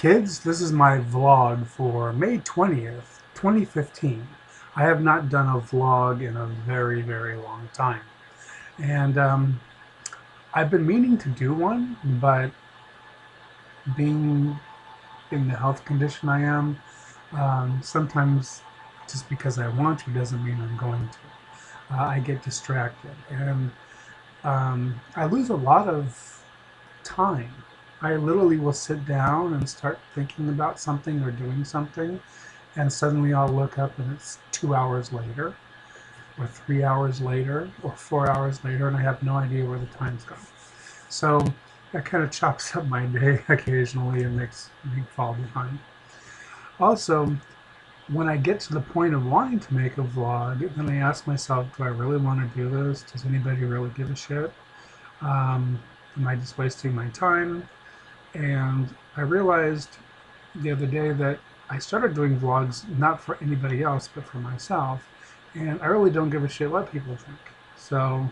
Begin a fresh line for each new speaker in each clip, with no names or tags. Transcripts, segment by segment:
Kids, this is my vlog for May 20th, 2015. I have not done a vlog in a very, very long time. And I've been meaning to do one, but being in the health condition I am, sometimes just because I want to doesn't mean I'm going to. I get distracted and I lose a lot of time. I literally will sit down and start thinking about something or doing something, and suddenly I'll look up and it's 2 hours later, or 3 hours later, or 4 hours later, and I have no idea where the time's gone. So that kind of chops up my day occasionally and makes me fall behind. Also, when I get to the point of wanting to make a vlog, then I ask myself, do I really want to do this? Does anybody really give a shit? Am I just wasting my time? And I realized the other day that I started doing vlogs not for anybody else but for myself, and I really don't give a shit what people think. So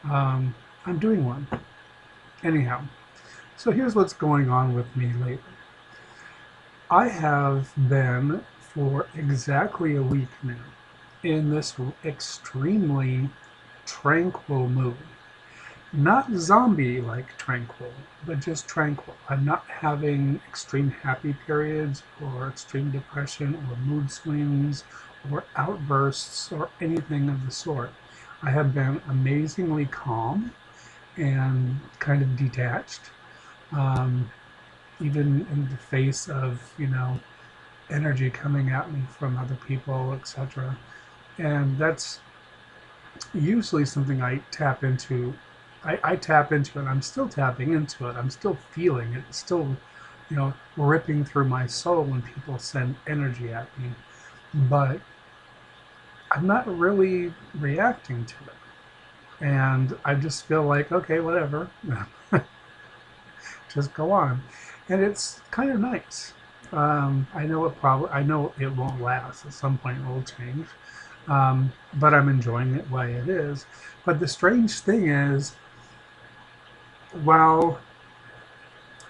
I'm doing one. Anyhow, so here's what's going on with me lately. I have been for exactly a week now in this extremely tranquil mood. Not zombie-like tranquil, but just tranquil. I'm not having extreme happy periods or extreme depression or mood swings or outbursts or anything of the sort. I have been amazingly calm and kind of detached, um, even in the face of, energy coming at me from other people, etc. And that's usually something I tap into. I tap into it. I'm still tapping into it. I'm still feeling it. It's still, ripping through my soul when people send energy at me. But I'm not really reacting to it. And I just feel like, okay, whatever. Just go on. And it's kind of nice. I know it won't last. At some point it will change. But I'm enjoying it the way it is. But the strange thing is, while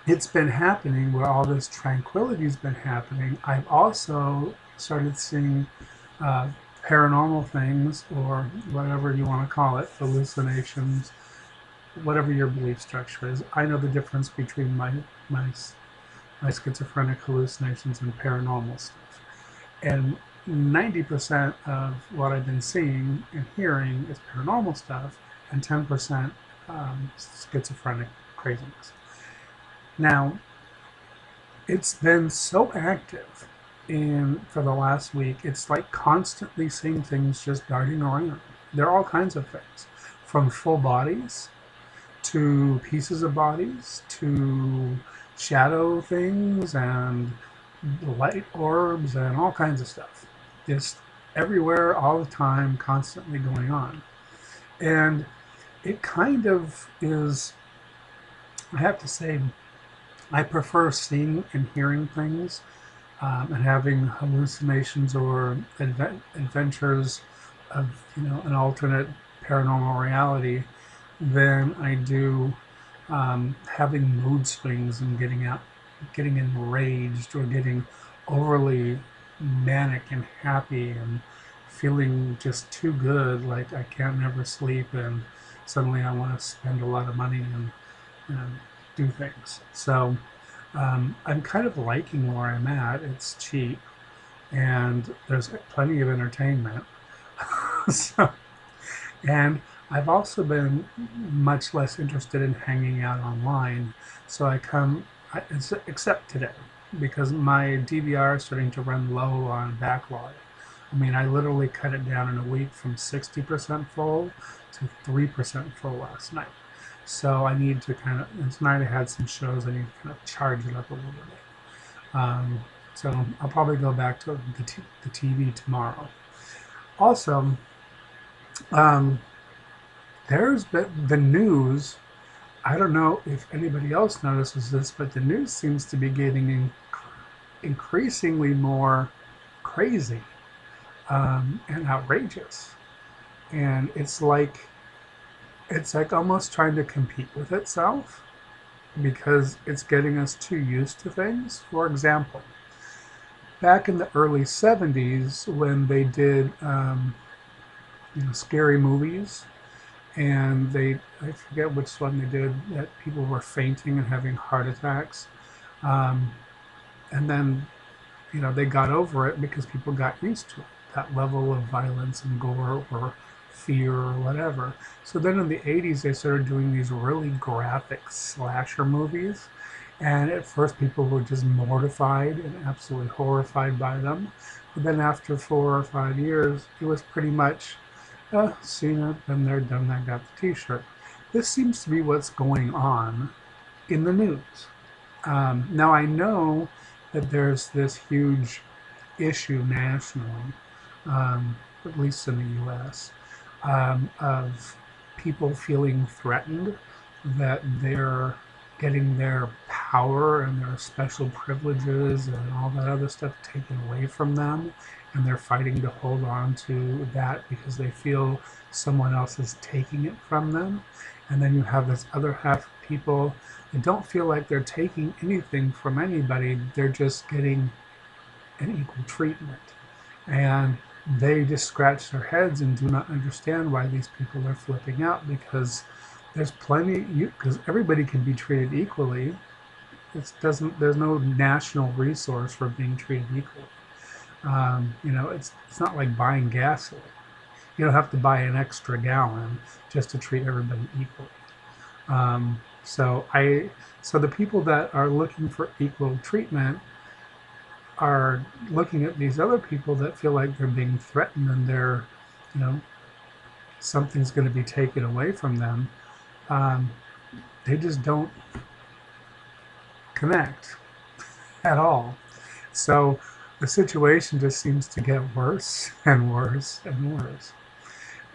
it's been happening, where all this tranquility's been happening, I've also started seeing uh, paranormal things, or whatever you want to call it, hallucinations, whatever your belief structure is. I know the difference between my my schizophrenic hallucinations and paranormal stuff. And 90% of what I've been seeing and hearing is paranormal stuff, and 10% schizophrenic craziness. Now, it's been so active for the last week. It's like constantly seeing things just darting around. There are all kinds of things, from full bodies to pieces of bodies to shadow things and light orbs and all kinds of stuff. Just everywhere, all the time, constantly going on. And it kind of is, I have to say, I prefer seeing and hearing things, and having hallucinations or adventures of, an alternate paranormal reality than I do having mood swings and getting enraged or getting overly manic and happy and feeling just too good, like I can't never sleep, and suddenly I want to spend a lot of money and do things. So I'm kind of liking where I'm at. It's cheap and there's plenty of entertainment. So, and I've also been much less interested in hanging out online. So except today, because my DVR is starting to run low on backlog. I mean, I literally cut it down in a week from 60% full to 3% full last night. So I need to and tonight I had some shows I need to kind of charge it up a little bit. So I'll probably go back to the TV tomorrow. Also, um, there's been the news. I don't know if anybody else notices this, but the news seems to be getting increasingly more crazy and outrageous. And it's like almost trying to compete with itself. because it's getting us too used to things. For example, back in the early 70s when they did scary movies, and I forget which one they did, that people were fainting and having heart attacks. Um, and then, they got over it because people got used to it, that level of violence and gore or fear or whatever. So then in the 80s, they started doing these really graphic slasher movies. And at first, people were just mortified and absolutely horrified by them. But then after 4 or 5 years, it was pretty much, seen it, been there, done that, got the t-shirt. This seems to be what's going on in the news. Now, I know that there's this huge issue nationally, at least in the US, of people feeling threatened that they're getting their power and their special privileges and all that other stuff taken away from them. And they're fighting to hold on to that because they feel someone else is taking it from them. And then you have this other half of people that don't feel like they're taking anything from anybody. They're just getting an equal treatment. And they just scratch their heads and do not understand why these people are flipping out, because because everybody can be treated equally. There's no national resource for being treated equally. It's not like buying gasoline. You don't have to buy an extra gallon just to treat everybody equally. Um, so I, so the people that are looking for equal treatment are looking at these other people that feel like they're being threatened and you know, something's going to be taken away from them. Um, they just don't connect at all. So the situation just seems to get worse and worse and worse.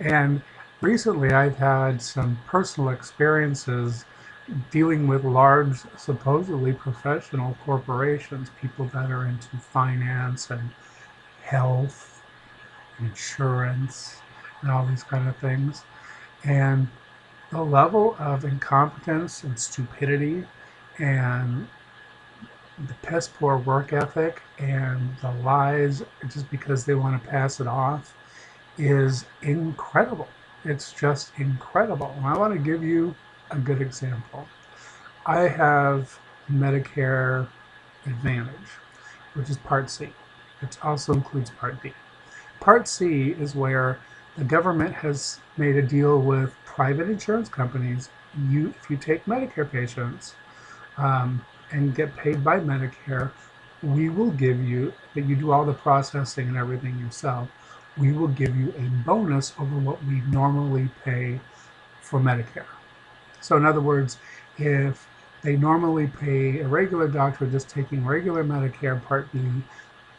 And recently I've had some personal experiences dealing with large, supposedly professional corporations, people that are into finance and health, insurance, and all these kind of things. And the level of incompetence and stupidity and the piss poor work ethic and the lies just because they want to pass it off is incredible. It's just incredible. And I want to give you a good example. I have Medicare Advantage, which is Part C, which also includes Part D. Part C is where the government has made a deal with private insurance companies. If you take Medicare patients and get paid by Medicare, we will give you, that you do all the processing and everything yourself, we will give you a bonus over what we normally pay for Medicare. So in other words, if they normally pay a regular doctor just taking regular Medicare Part B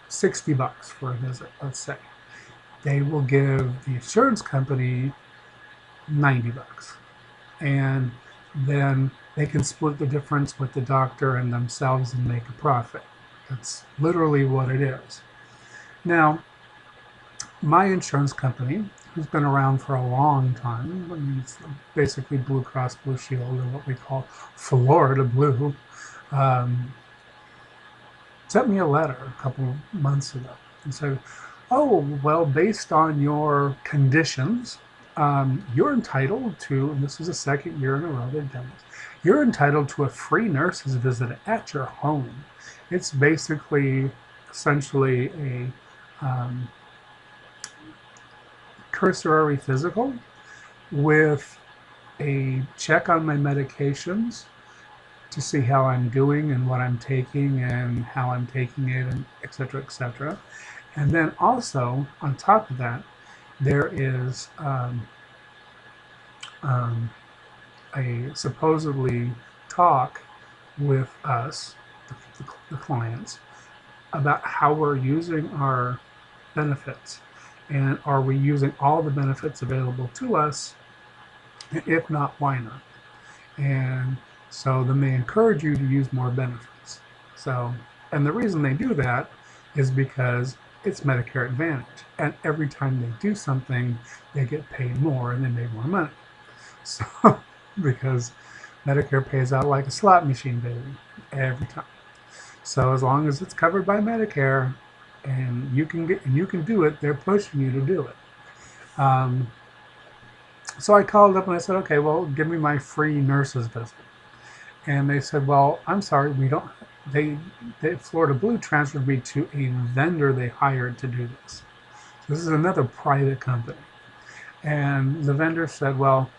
$60 for a visit, let's say, they will give the insurance company $90. And then they can split the difference with the doctor and themselves and make a profit. That's literally what it is. Now, my insurance company, who's been around for a long time, I mean, it's basically Blue Cross Blue Shield, or what we call Florida Blue, um, sent me a letter a couple months ago and said, oh, well, based on your conditions, you're entitled to, and this is the second year in a row they've done this, you're entitled to a free nurse's visit at your home. It's basically, essentially um, cursory physical with a check on my medications to see how I'm doing and what I'm taking and how I'm taking it, and et cetera, et cetera. And then also, on top of that, there is a supposedly talk with us, the clients, about how we're using our benefits. And are we using all the benefits available to us? If not, why not? And so then they encourage you to use more benefits. So, and the reason they do that is because it's Medicare Advantage. And every time they do something, they get paid more and they make more money. So, because Medicare pays out like a slot machine, baby, every time. So as long as it's covered by Medicare and you can do it, they're pushing you to do it. Um, so I called up and I said, okay, well, give me my free nurse's visit. And they said, well, I'm sorry, we don't. They Florida Blue transferred me to a vendor they hired to do this. So this is another private company. And the vendor said, well,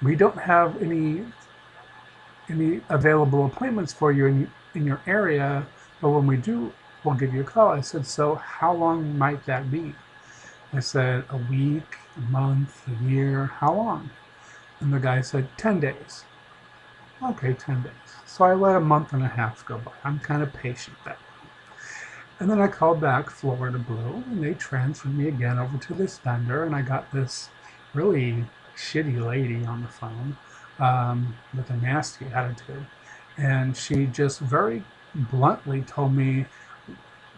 we don't have any available appointments for you in your area, but when we do, we'll give you a call. I said, so how long might that be? I said, a week, a month, a year, how long? And the guy said, 10 days. Okay, 10 days. So I let a month and a half go by. I'm kind of patient that. And then I called back Florida Blue, and they transferred me again over to this vendor, and I got this really shitty lady on the phone with a nasty attitude. And she just very bluntly told me,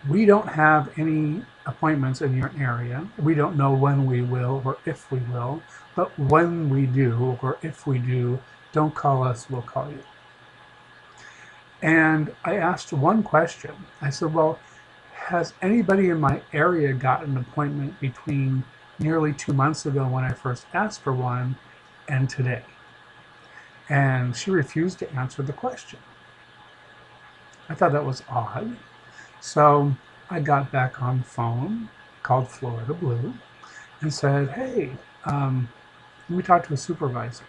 we don't have any appointments in your area. We don't know when we will or if we will, but when we do or if we do, don't call us, we'll call you. And I asked one question. I said, well, has anybody in my area got an appointment between nearly 2 months ago when I first asked for one and today? And she refused to answer the question. I thought that was odd. So I got back on the phone, called Florida Blue, and said, hey, let me talk to a supervisor.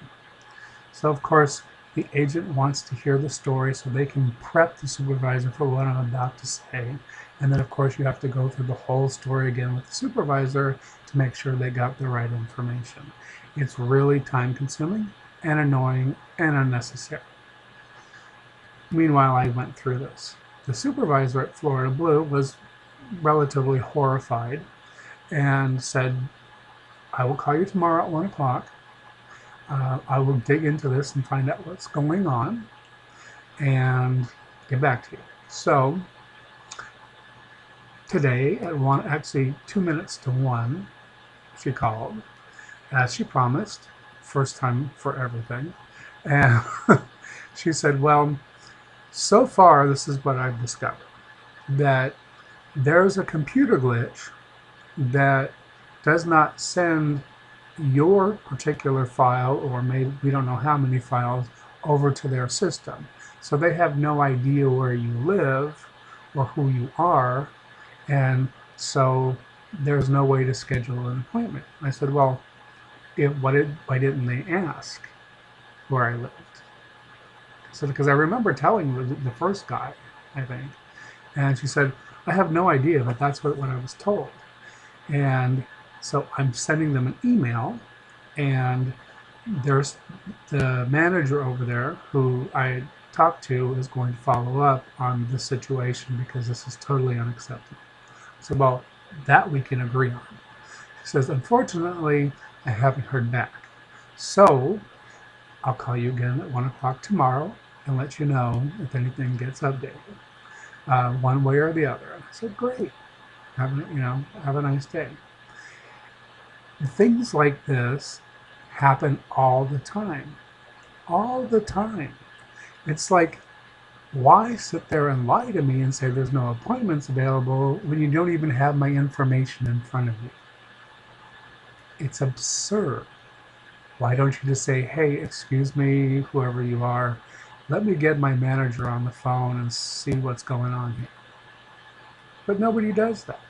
So of course, the agent wants to hear the story so they can prep the supervisor for what I'm about to say. And then of course you have to go through the whole story again with the supervisor to make sure they got the right information. It's really time consuming and annoying and unnecessary. Meanwhile, I went through this. The supervisor at Florida Blue was relatively horrified and said, I will call you tomorrow at 1 o'clock. I will dig into this and find out what's going on and get back to you. So today at 1, actually 2 minutes to 1, she called, as she promised, first time for everything. And she said, well, so far this is what I've discovered, that there's a computer glitch that does not send your particular file, or maybe we don't know how many files, over to their system. So they have no idea where you live or who you are, and so there's no way to schedule an appointment. I said, well, why didn't they ask where I lived? So because I remember telling the first guy, I think, and she said, I have no idea, but that's what I was told. And so I'm sending them an email, and there's the manager over there who I talked to is going to follow up on this situation because this is totally unacceptable. So, well, that we can agree on. He says, unfortunately, I haven't heard back. So I'll call you again at 1 o'clock tomorrow and let you know if anything gets updated, one way or the other. I said, great. Have a nice day. Things like this happen all the time. All the time. It's like, why sit there and lie to me and say there's no appointments available when you don't even have my information in front of you? It's absurd. Why don't you just say, hey, excuse me, whoever you are, let me get my manager on the phone and see what's going on here. But nobody does that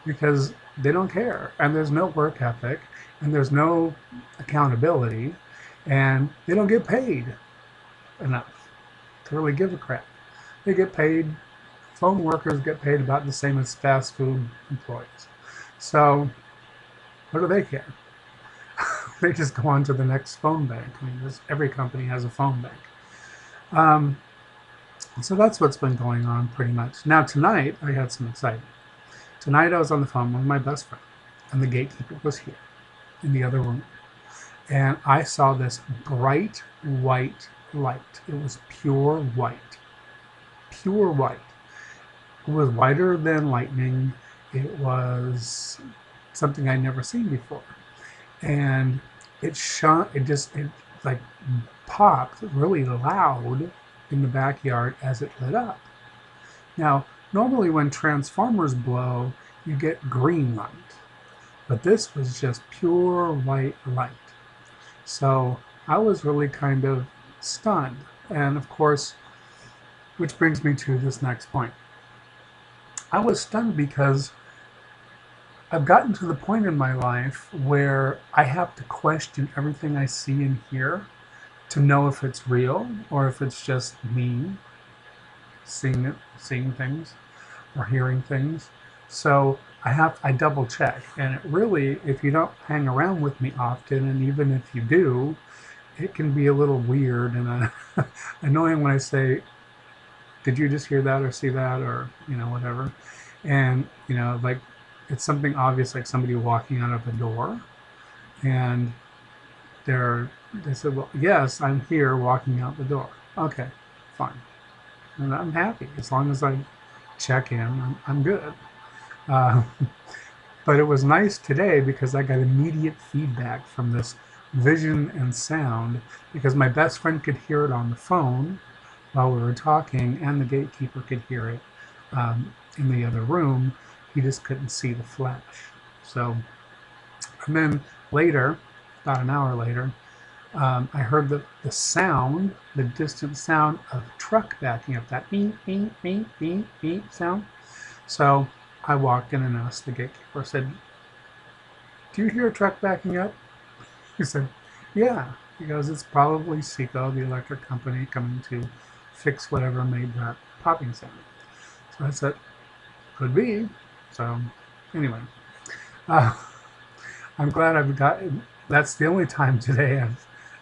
because they don't care, and there's no work ethic, and there's no accountability, and they don't get paid enough to really give a crap. They get paid, phone workers get paid about the same as fast food employees. So what do they care? They just go on to the next phone bank. I mean, every company has a phone bank. So that's what's been going on pretty much. Now tonight, I had some excitement. Tonight I was on the phone with my best friend, and the gatekeeper was here in the other room. And I saw this bright white light. It was pure white. Pure white. It was whiter than lightning. It was something I'd never seen before. And it shone, it like popped really loud in the backyard as it lit up. Now, normally when transformers blow, you get green light, but this was just pure white light. So I was really kind of stunned. And of course, which brings me to this next point. I was stunned because I've gotten to the point in my life where I have to question everything I see and hear to know if it's real or if it's just me seeing things or hearing things. So I double check, and it really, if you don't hang around with me often, and even if you do, it can be a little weird and annoying when I say, "Did you just hear that or see that?" or whatever, and like it's something obvious, like somebody walking out of a door, and they said, "Well, yes, I'm here walking out the door." Okay, fine, and I'm happy as long as I check in. I'm good. Uh, but it was nice today because I got immediate feedback from this vision and sound because my best friend could hear it on the phone while we were talking, and the gatekeeper could hear it in the other room. He just couldn't see the flash. So, and then later, about an hour later, I heard the sound, the distant sound of a truck backing up, that beep, beep, beep, beep, beep sound. So I walked in and asked the gatekeeper, I said, "Do you hear a truck backing up?" He said, "Yeah." He goes, "It's probably Seco, the electric company, coming to fix whatever made that popping sound." So I said, "Could be." So anyway, uh, I'm glad I've gotten, that's the only time today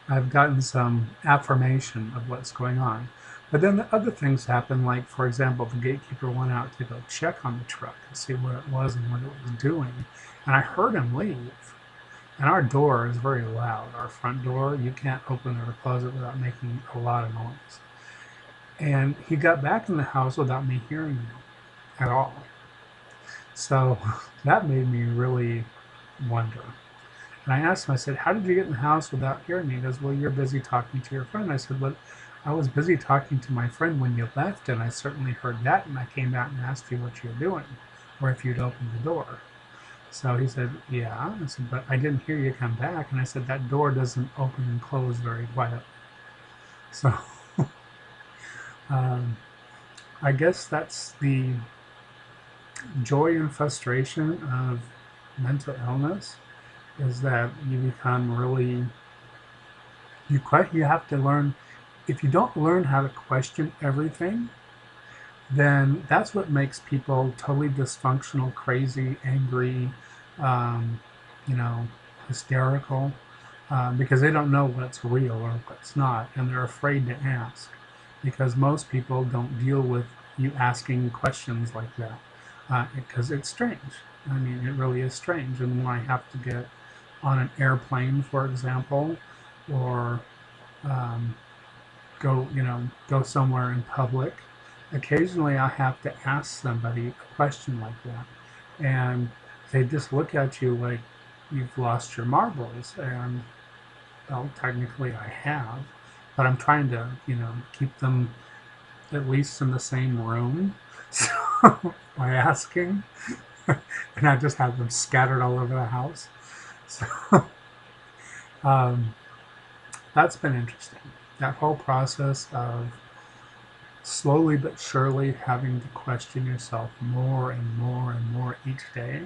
I've gotten some affirmation of what's going on. But then the other things happen, like, for example, the gatekeeper went out to go check on the truck and see what it was and what it was doing. And I heard him leave. And our door is very loud. Our front door, you can't open it or close it without making a lot of noise. And he got back in the house without me hearing him at all. So that made me really wonder. And I asked him, I said, "How did you get in the house without hearing me?" He goes, "Well, you're busy talking to your friend." I said, "But I was busy talking to my friend when you left, and I certainly heard that, and I came out and asked you what you were doing, or if you'd opened the door." So he said, "Yeah." I said, "But I didn't hear you come back." And I said, "That door doesn't open and close very quietly." So um, I guess that's the joy and frustration of mental illness, is that you become really, you have to learn, if you don't learn how to question everything, then that's what makes people totally dysfunctional, crazy, angry, um, you know, hysterical, because they don't know what's real or what's not, and they're afraid to ask because most people don't deal with you asking questions like that because it's strange. I mean, it really is strange. And when I have to get on an airplane, for example, or um, go somewhere in public, occasionally I have to ask somebody a question like that, and they just look at you like you've lost your marbles. And well, technically I have, but I'm trying to keep them at least in the same room. So by asking, and I just have them scattered all over the house. So um, that's been interesting. That whole process of slowly but surely having to question yourself more and more and more each day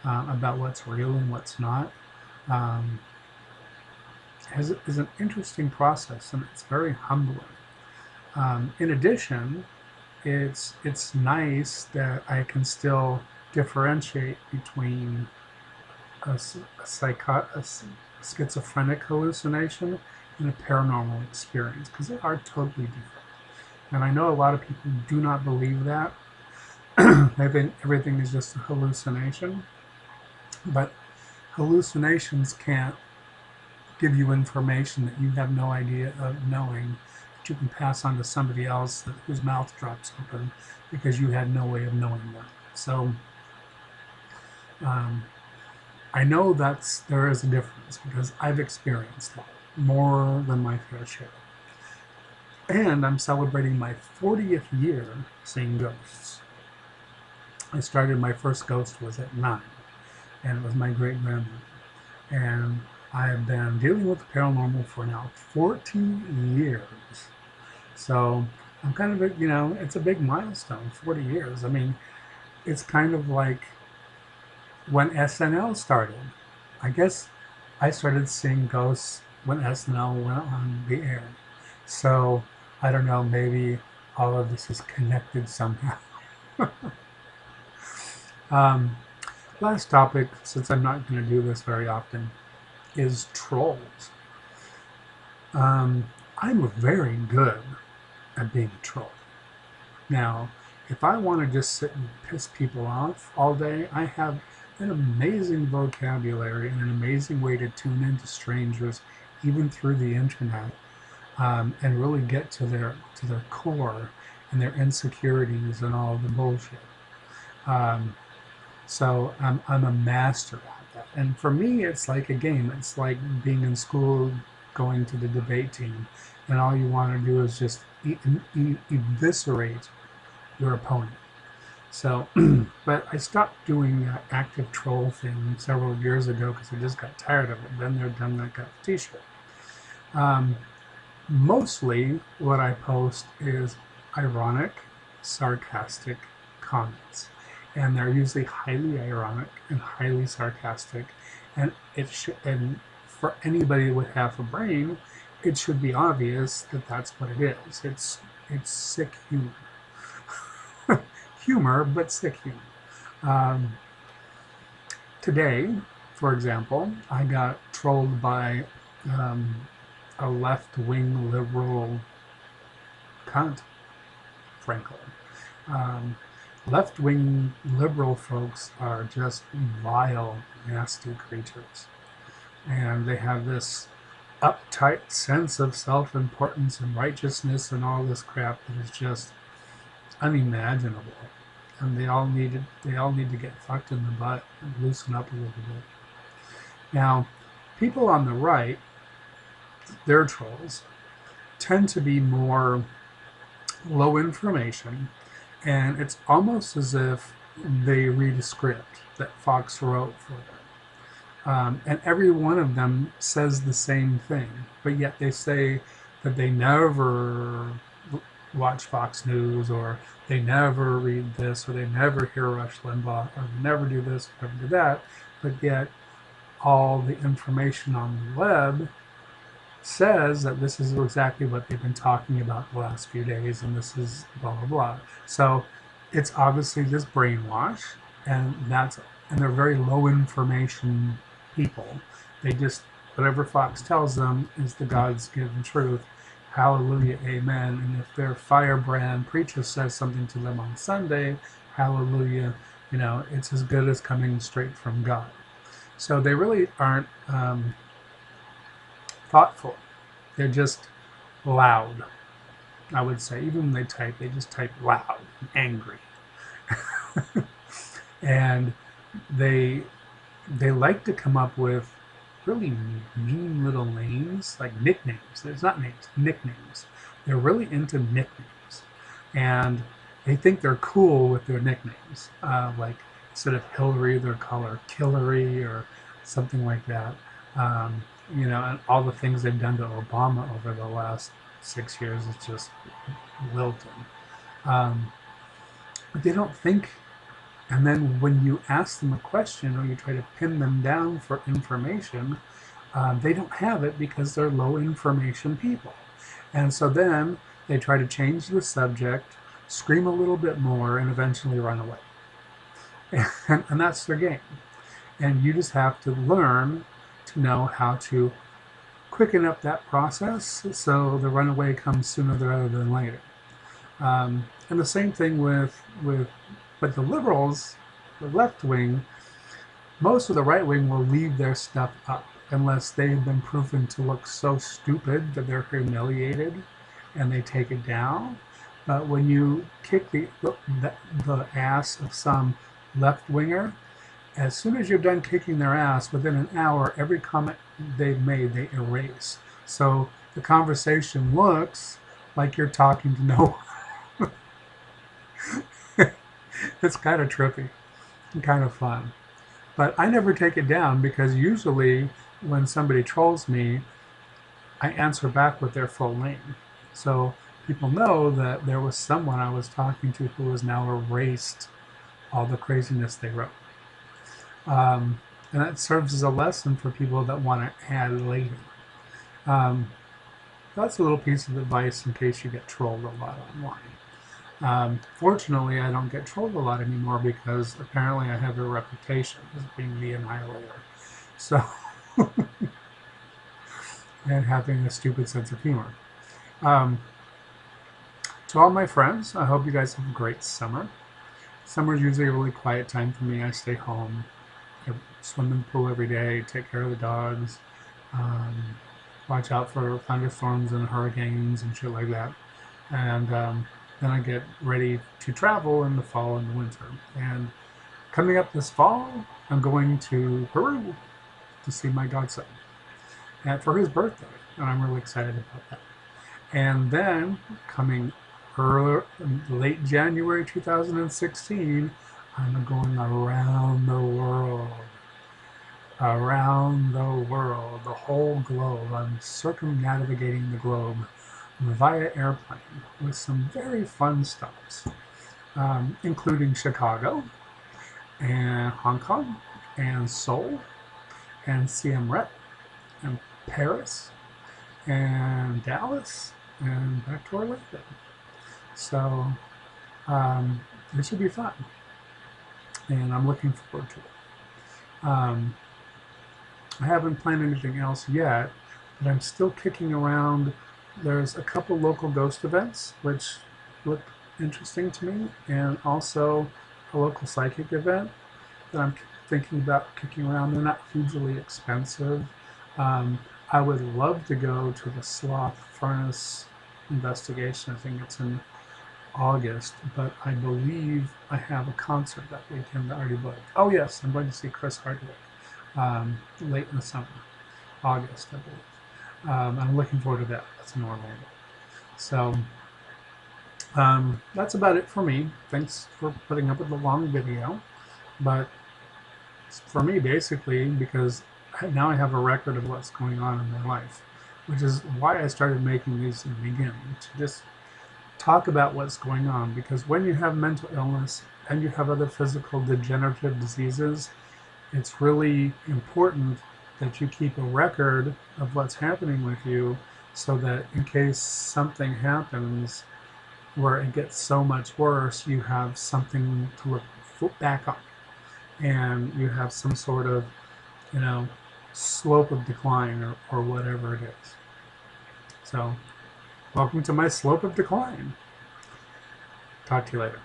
about what's real and what's not um, is an interesting process, and it's very humbling. In addition, it's nice that I can still differentiate between a schizophrenic hallucination and a paranormal experience, because they are totally different. And I know a lot of people do not believe that. They think everything is just a hallucination. But hallucinations can't give you information that you have no idea of knowing, that you can pass on to somebody else whose mouth drops open because you had no way of knowing that. So um, I know there is a difference because I've experienced that. more than my fair share. And I'm celebrating my 40th year seeing ghosts. I started, my first ghost was at 9, and it was my great grandmother. And I have been dealing with the paranormal for now 40 years. So I'm kind of, it's a big milestone, 40 years. I mean, it's kind of like when SNL started. I guess I started seeing ghosts when SNL went on the air. So I don't know, maybe all of this is connected somehow. um, Last topic, since I'm not going to do this very often, is trolls. I'm very good at being a troll. Now, if I want to just sit and piss people off all day, I have an amazing vocabulary and an amazing way to tune into strangers, even through the internet, and really get to their core and their insecurities and all the bullshit. Um, so I'm a master at that. And for me, it's like a game. It's like being in school, going to the debate team, and all you want to do is just eviscerate your opponent. So, but I stopped doing that active troll thing several years ago because I just got tired of it. Been there, done that, got the t-shirt. Mostly what I post is ironic, sarcastic comments. And they're usually highly ironic and highly sarcastic. And and for anybody with half a brain, it should be obvious that that's what it is. It's sick humor. Humor, but sick humor. Um, Today, for example, I got trolled by a left-wing liberal cunt, frankly. Um, Left-wing liberal folks are just vile, nasty creatures. And they have this uptight sense of self-importance and righteousness and all this crap that is just unimaginable. And they all need to get fucked in the butt and loosen up a little bit. Now, people on the right, their trolls, tend to be more low information, and it's almost as if they read a script that Fox wrote for them. And every one of them says the same thing, but yet they say that they never watch Fox News, or they never read this, or they never hear Rush Limbaugh, or they never do this, or never do that, but yet all the information on the web says that this is exactly what they've been talking about the last few days, and this is blah blah blah. So it's obviously just brainwash, and they're very low information people. They just, whatever Fox tells them is the God's given truth. Hallelujah, amen. And if their firebrand preacher says something to them on Sunday, hallelujah, it's as good as coming straight from God. So they really aren't thoughtful. They're just loud, I would say. Even when they type, they just type loud and angry. And they like to come up with really mean little names, like nicknames. There's not names, nicknames. They're really into nicknames. And they think they're cool with their nicknames. Like instead of Hillary, they'll call her Killary or something like that. And all the things they've done to Obama over the last 6 years is just wilting. But they don't think. And then when you ask them a question or you try to pin them down for information, they don't have it because they're low information people. And so then they try to change the subject, scream a little bit more, and eventually run away. And that's their game. And you just have to learn to know how to quicken up that process so the runaway comes sooner rather than later. And the same thing but the liberals, the left wing, most of the right wing will leave their stuff up unless they've been proven to look so stupid that they're humiliated and they take it down. But when you kick the ass of some left winger, as soon as you're done kicking their ass, within an hour, every comment they've made, they erase. So the conversation looks like you're talking to no one. It's kind of trippy and kind of fun. But I never take it down because usually when somebody trolls me, I answer back with their full name. So people know that there was someone I was talking to who has now erased all the craziness they wrote. And that serves as a lesson for people that want to add later. Um, that's a little piece of advice in case you get trolled a lot online. Fortunately, I don't get trolled a lot anymore because apparently I have a reputation as being the annihilator. So, and having a stupid sense of humor. Um, to all my friends, I hope you guys have a great summer. Summer's usually a really quiet time for me. I stay home, I swim in the pool every day, take care of the dogs, um, watch out for thunderstorms and hurricanes and shit like that. And then I get ready to travel in the fall and the winter. And coming up this fall, I'm going to Peru to see my godson and for his birthday, and I'm really excited about that. And then coming late January 2016, I'm going around the world, the whole globe. I'm circumnavigating the globe via airplane with some very fun stops, including Chicago and Hong Kong and Seoul and Siem Reap and Paris and Dallas and back to Orlando. So it should be fun, and I'm looking forward to it. I haven't planned anything else yet, but I'm still kicking around. There's a couple local ghost events which look interesting to me, and also a local psychic event that I'm thinking about kicking around. They're not hugely expensive. I would love to go to the Sloth Furnace investigation. I think it's in August, but I believe I have a concert that weekend already booked. Oh yes, I'm going to see Chris Hardwick late in the summer, August, I believe. I'm looking forward to that. That's in Orlando. So that's about it for me. Thanks for putting up with the long video, but for me basically because now I have a record of what's going on in my life, which is why I started making these in the beginning, to just talk about what's going on. Because when you have mental illness and you have other physical degenerative diseases, it's really important that you keep a record of what's happening with you so that in case something happens where it gets so much worse, you have something to look back on and you have some sort of, you know, slope of decline or whatever it is. So, welcome to my slope of decline. Talk to you later.